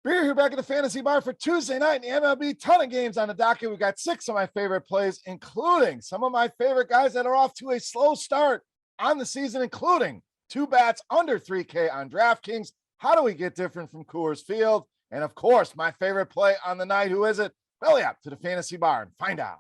Beer here back at the Fantasy Bar for Tuesday night in the MLB. Ton of games on the docket. We've got 6 of my favorite plays, including some of my favorite guys that are off to a slow start on the season, including 2 bats under 3K on DraftKings. How do we get different from Coors Field? And of course, my favorite play on the night. Who is it? Belly up to the Fantasy Bar and find out.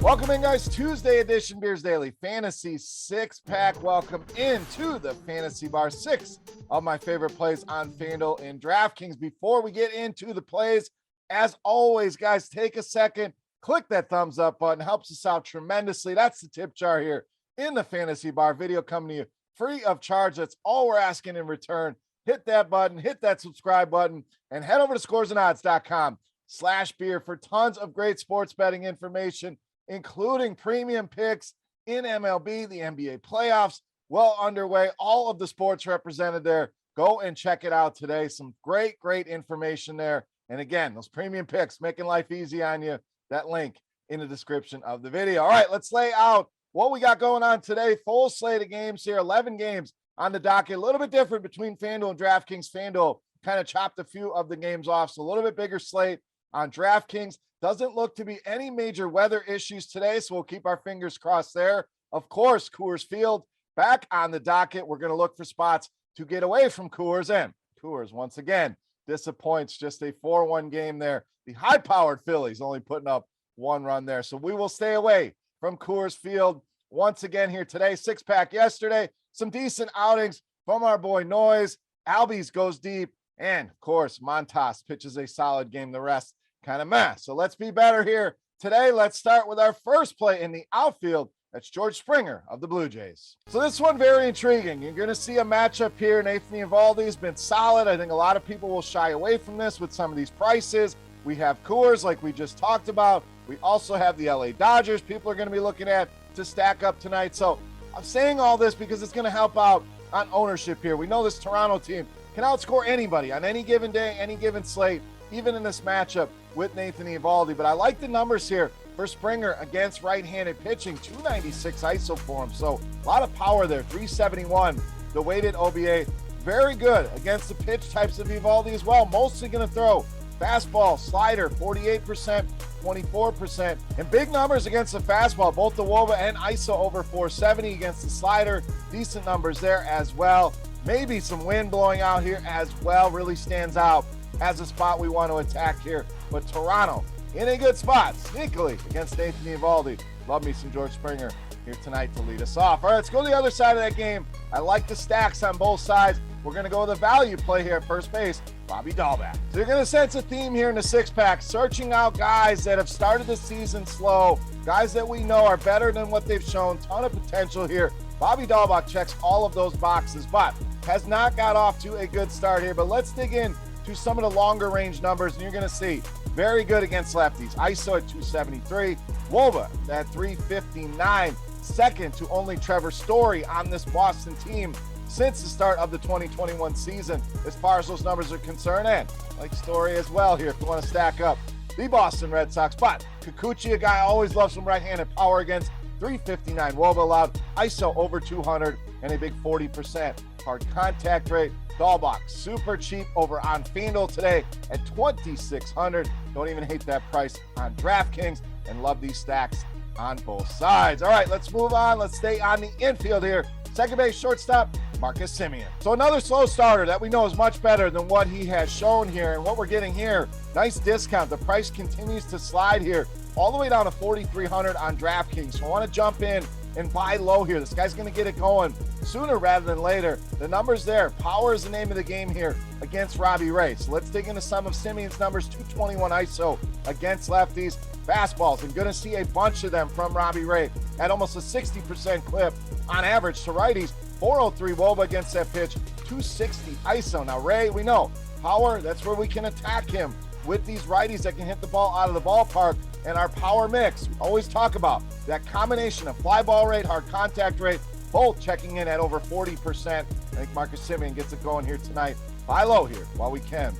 Welcome in, guys. Tuesday edition Beers Daily Fantasy 6-pack. Welcome into the Fantasy Bar. 6 of my favorite plays on FanDuel and DraftKings. Before we get into the plays, as always, guys, take a second, click that thumbs up button. Helps us out tremendously. That's the tip jar here in the Fantasy Bar. Video coming to you free of charge. That's all we're asking in return. Hit that button, hit that subscribe button, and head over to scoresandodds.com/beer for tons of great sports betting information, including premium picks in MLB, the NBA playoffs well underway, all of the sports represented there. Go and check it out today. Some great information there. And again, those premium picks making life easy on you. That link in the description of the video. All right, let's lay out what we got going on today. Full slate of games here, 11 games on the docket. A little bit different between FanDuel and DraftKings. FanDuel kind of chopped a few of the games off, so a little bit bigger slate on DraftKings. Doesn't look to be any major weather issues today, so we'll keep our fingers crossed there. Of course, Coors Field back on the docket. We're going to look for spots to get away from Coors, and Coors once again disappoints. Just a 4-1 game there. The high-powered Phillies only putting up 1 run there, so we will stay away from Coors Field once again here today. 6-pack yesterday. Some decent outings from our boy Noise. Albies goes deep, and of course, Montas pitches a solid game. The rest kind of meh. So let's be better here today. Let's start with our first play in the outfield. That's George Springer of the Blue Jays. So this one very intriguing. You're going to see a matchup here. Nathan Eovaldi has been solid. I think a lot of people will shy away from this with some of these prices. We have Coors, like we just talked about. We also have the LA Dodgers people are going to be looking at to stack up tonight. So I'm saying all this because it's going to help out on ownership here. We know this Toronto team can outscore anybody on any given day, any given slate, even in this matchup with Nathan Eovaldi. But I like the numbers here for Springer against right-handed pitching. 296 ISO for him, so a lot of power there. 371 the weighted OBA. Very good against the pitch types of Eovaldi as well. Mostly going to throw fastball, slider, 48%, 24%, and big numbers against the fastball. Both the WOBA and ISO over 470 against the slider. Decent numbers there as well. Maybe some wind blowing out here as well. Really stands out as a spot we want to attack here. But Toronto in a good spot, sneakily, against Nathan Eovaldi. Love me some George Springer here tonight to lead us off. All right, let's go to the other side of that game. I like the stacks on both sides. We're going to go with a value play here at first base, Bobby DALBEC. So you're going to sense a theme here in the 6-pack, searching out guys that have started the season slow, guys that we know are better than what they've shown. Ton of potential here. Bobby DALBEC checks all of those boxes, but has not got off to a good start here. But let's dig in to some of the longer range numbers, and you're going to see very good against lefties. ISO at 273, WOBA at 359, second to only Trevor Story on this Boston team since the start of the 2021 season as far as those numbers are concerned. And like Story as well here if you want to stack up the Boston Red Sox. But Kikuchi, a guy I always loves some right-handed power against. 359 WOBA allowed, ISO over 200, and a big 40% hard contact rate. DALBEC, super cheap over on FanDuel today at 2,600. Don't even hate that price on DraftKings, and love these stacks on both sides. All right, let's move on. Let's stay on the infield here. Second base shortstop, Marcus Semien. So another slow starter that we know is much better than what he has shown here. And what we're getting here, nice discount. The price continues to slide here all the way down to 4,300 on DraftKings. So I want to jump in and buy low here. This guy's going to get it going sooner rather than later. The numbers there. Power is the name of the game here against Robbie Ray. So let's dig into some of Semien's numbers. 221 ISO against lefties. Fastballs, and going to see a bunch of them from Robbie Ray at almost a 60% clip on average to righties. 403 WOBA against that pitch. 260 ISO. Now Ray, we know power, that's where we can attack him with these righties that can hit the ball out of the ballpark. And our power mix, we always talk about that combination of fly ball rate, hard contact rate, both checking in at over 40%. I think Marcus Semien gets it going here tonight. Buy low here while we can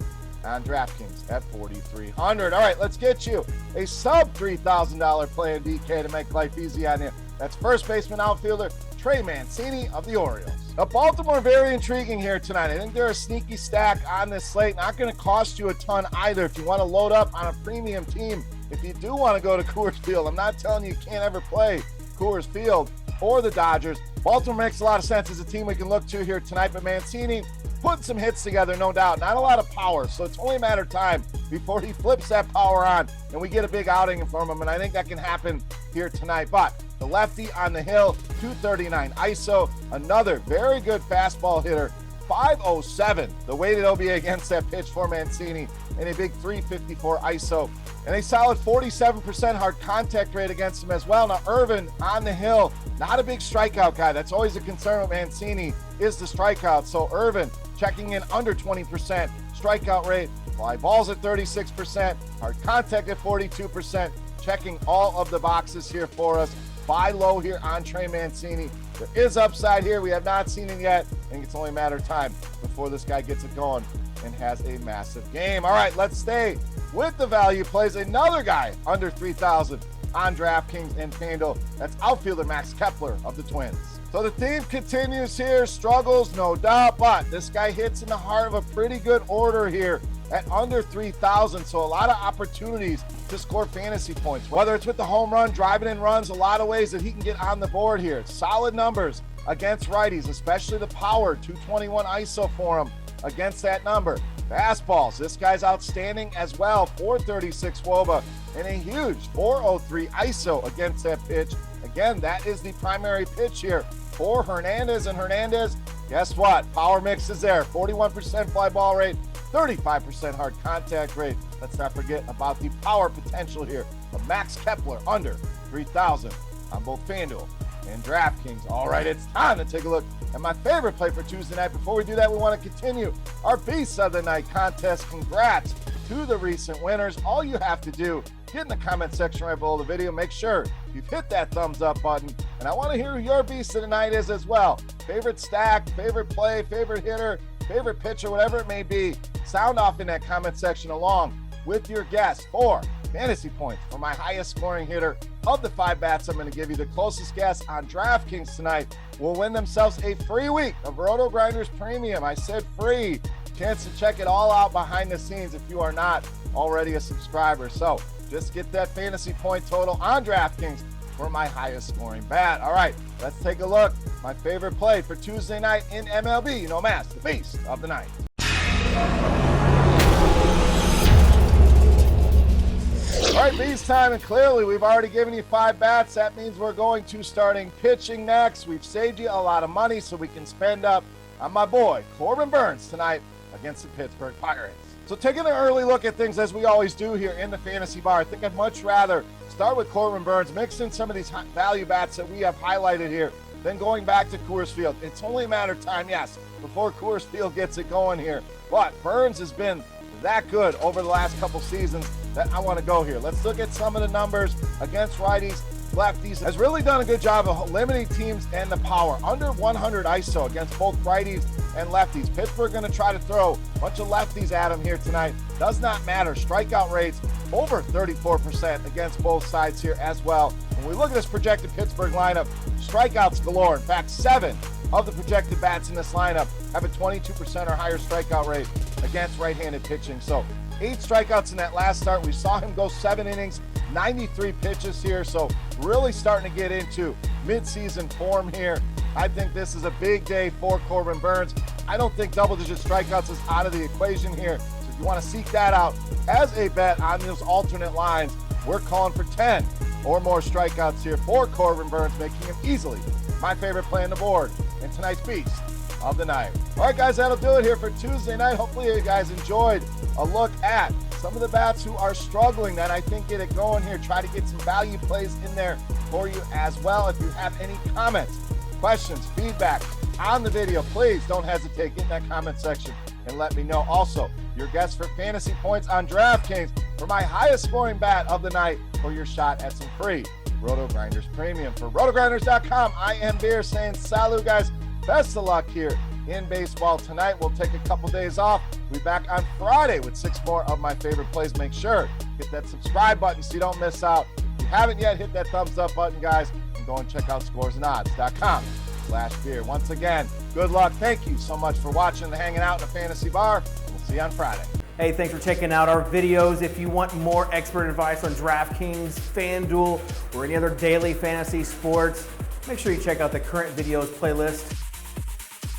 on DraftKings at 4,300. All right, let's get you a sub $3,000 play in DK to make life easy on you. That's first baseman, outfielder, Trey Mancini of the Orioles. Now, Baltimore, very intriguing here tonight. I think they're a sneaky stack on this slate. Not going to cost you a ton either if you want to load up on a premium team. If you do want to go to Coors Field, I'm not telling you can't ever play Coors Field or the Dodgers. Baltimore makes a lot of sense as a team we can look to here tonight, but Mancini putting some hits together, no doubt. Not a lot of power, so it's only a matter of time before he flips that power on and we get a big outing from him, and I think that can happen here tonight. But the lefty on the hill, 239 ISO, another very good fastball hitter, 507, the weighted OBA against that pitch for Mancini, and a big 354 ISO, and a solid 47% hard contact rate against him as well. Now, Irvin on the hill, not a big strikeout guy. That's always a concern with Mancini, is the strikeout. So Irvin checking in under 20% strikeout rate, fly balls at 36%, hard contact at 42%, checking all of the boxes here for us. Buy low here on Trey Mancini. There is upside here. We have not seen it yet. I think it's only a matter of time before this guy gets it going and has a massive game. All right, let's stay with the value plays. Another guy under 3,000 on DraftKings and FanDuel. That's outfielder Max Kepler of the Twins. So the theme continues here. Struggles, no doubt, but this guy hits in the heart of a pretty good order here at under 3,000. So a lot of opportunities to score fantasy points, whether it's with the home run, driving in runs, a lot of ways that he can get on the board here. Solid numbers against righties, especially the power, 221 ISO for him against that number. Fastballs, this guy's outstanding as well, 436 WOBA, and a huge 403 ISO against that pitch. Again, that is the primary pitch here for Hernandez, and Hernandez, guess what? Power mix is there, 41% fly ball rate, 35% hard contact rate. Let's not forget about the power potential here of Max Kepler under 3,000 on both FanDuel and DraftKings. All right, it's time to take a look at my favorite play for Tuesday night. Before we do that, we want to continue our Beast of the Night contest. Congrats to the recent winners. All you have to do, get in the comment section right below the video. Make sure you've hit that thumbs up button. And I want to hear who your Beast of the Night is as well. Favorite stack, favorite play, favorite hitter, favorite pitcher, whatever it may be. Sound off in that comment section along with your guess for fantasy points for my highest scoring hitter of the 5 bats I'm going to give you. The closest guess on DraftKings tonight will win themselves a free week of RotoGrinders Premium. I said free. Chance to check it all out behind the scenes if you are not already a subscriber. So just get that fantasy point total on DraftKings for my highest scoring bat. All right, let's take a look. My favorite play for Tuesday night in MLB. You know, Mass, the Beast of the Night. All right, Beast time, and clearly we've already given you 5 bats. That means we're going to starting pitching next. We've saved you a lot of money so we can spend up on my boy Corbin Burnes tonight against the Pittsburgh Pirates. So taking an early look at things as we always do here in the fantasy bar, I think I'd much rather start with Corbin Burnes, mix in some of these value bats that we have highlighted here, then going back to Coors Field. It's only a matter of time, yes, before Coors Field gets it going here. But Burnes has been that good over the last couple seasons that I want to go here. Let's look at some of the numbers against righties, lefties. Has really done a good job of limiting teams and the power. Under 100 ISO against both righties and lefties. Pittsburgh going to try to throw a bunch of lefties at him here tonight. Does not matter. Strikeout rates over 34% against both sides here as well. When we look at this projected Pittsburgh lineup, strikeouts galore. In fact, 7 of the projected bats in this lineup have a 22% or higher strikeout rate against right-handed pitching. So 8 strikeouts in that last start. We saw him go 7 innings, 93 pitches here. So really starting to get into midseason form here. I think this is a big day for Corbin Burnes. I don't think double-digit strikeouts is out of the equation here. So if you want to seek that out as a bet on those alternate lines, we're calling for 10 or more strikeouts here for Corbin Burnes, making him easily my favorite play on the board in tonight's Beast of the Night. All right, guys, that'll do it here for Tuesday night. Hopefully you guys enjoyed a look at some of the bats who are struggling that I think get it going here. Try to get some value plays in there for you as well. If you have any comments, questions, feedback on the video, please don't hesitate. Get in that comment section and let me know. Also, your guess for fantasy points on DraftKings for my highest scoring bat of the night for your shot at some free RotoGrinders Premium. For RotoGrinders.com, I am Beer saying salut, guys. Best of luck here in baseball tonight. We'll take a couple days off. We'll be back on Friday with 6 more of my favorite plays. Make sure hit that subscribe button so you don't miss out. If you haven't yet, hit that thumbs up button, guys, and go and check out scoresandodds.com FanDuel.com/beer. Once again, good luck. Thank you so much for watching and hanging out in the fantasy bar. We'll see you on Friday. Hey, thanks for checking out our videos. If you want more expert advice on DraftKings, FanDuel, or any other daily fantasy sports, make sure you check out the current videos playlist.